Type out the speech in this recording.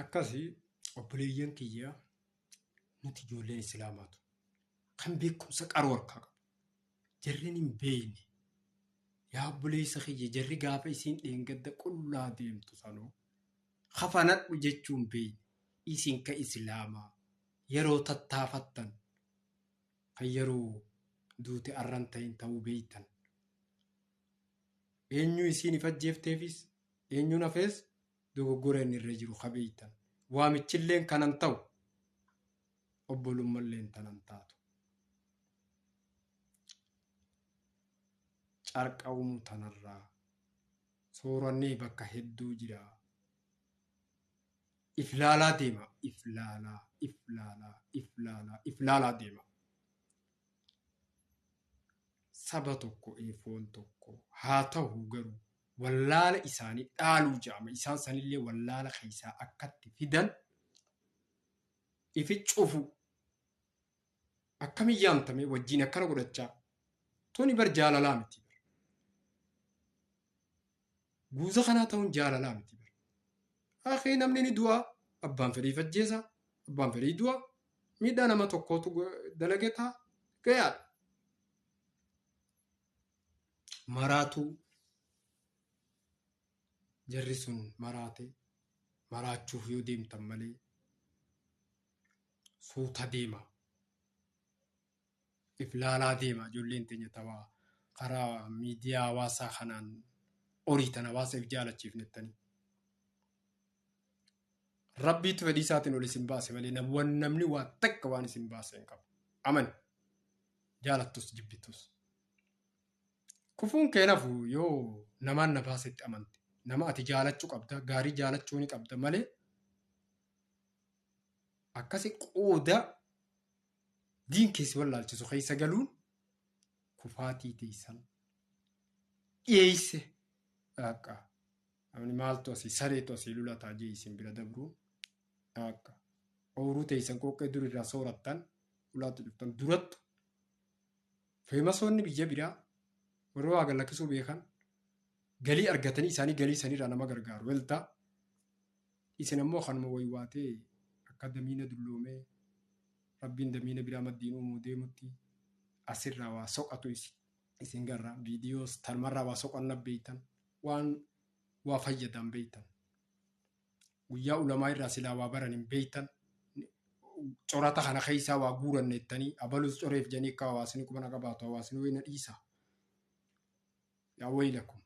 akkasii obboleeyyan kiyyaa nuti ijoolleen islaamaatu kan beekumsa qaroo harkaa qabu jarriin hin beeyne yaa obboleessa kiyya jarri gaafa isiin dheengadda qullaa deemtu sanoo hafanadhu jechuun beeyne isiin ka islaamaa yeroo tattaafattan kan yeroo duuti arran ta'in ta'uu beeytan eenyu isiin ifajjeefteefis eenyuun hafees dogoggoreen irra jiru kabeeytan waamichilleen kanan ta'u obbolummalleen tanan taatu carqawmu tanarraa soorannee bakka hedduu jira iflaalaa deema iflaalaa deema saba tokko eefoon tokko haa ta'u garuu wallaala isaanii dhaaluu jaama isaan sanillee wallaala keessaa akkatti fidan ifi cufu akkamiin yaamtame wajjin akkana godhachaa tuni bar jaalalaa miti bar guuza kanaa ta'uun jaalalaa miti bar akhi namni ni du'a abbaan fedhii fajjeesa abbaan fedhii du'a miidhaa nama tokkootu dalagetaa gayaadha maraatu jarri sun maraate maraachuuf yoo deemtan malee suuta deema iflaalaa deema ijoolleen teenya tawaa karaa miidiyaa hawaasaa kanaan oriitan hawaasaaf jaalachiifnettanii rabbiitu fedhii isaatiin ol isin baase malee namni waa takka waan isin baase hin qabu amani jaalattus jibbitus kufuun keenafu yoo namaan na baasetti amante nama ati jaalachuu qabda gaarii jaalachuu ni qabda malee akkasi qooda diin keessi wallaalchisu keessa galuun kufaatii teessan dhiyeesse akka namni maaltu asii sareetu asii lulataa jee isin bira dabruun akka ooruu teessan qoqqee durirraa soorattan ulaatti dhuftan durattu feemasoonni biyya biraa warra waa gallakkisuu beekan galii argatanii isaanii galii sanirraa nama gargaaru weltaa isin ammoo kanuma waywaatee akka damiina dulloomee rabbiin damiina biraa maddiin uumuu deemutti asirraa waa soqatu isin garraa viidiyoos talmarraa waa soqanna beeytan waan waa fayyadan beeytan guyyaa ulamaa irraa silaa waa baran hin beeytan corata kana keessaa waa guuranneettanii abalus coreef janii akka hawaasni qubana qabaatu hawaasni wayna dhiisa yaa waylakum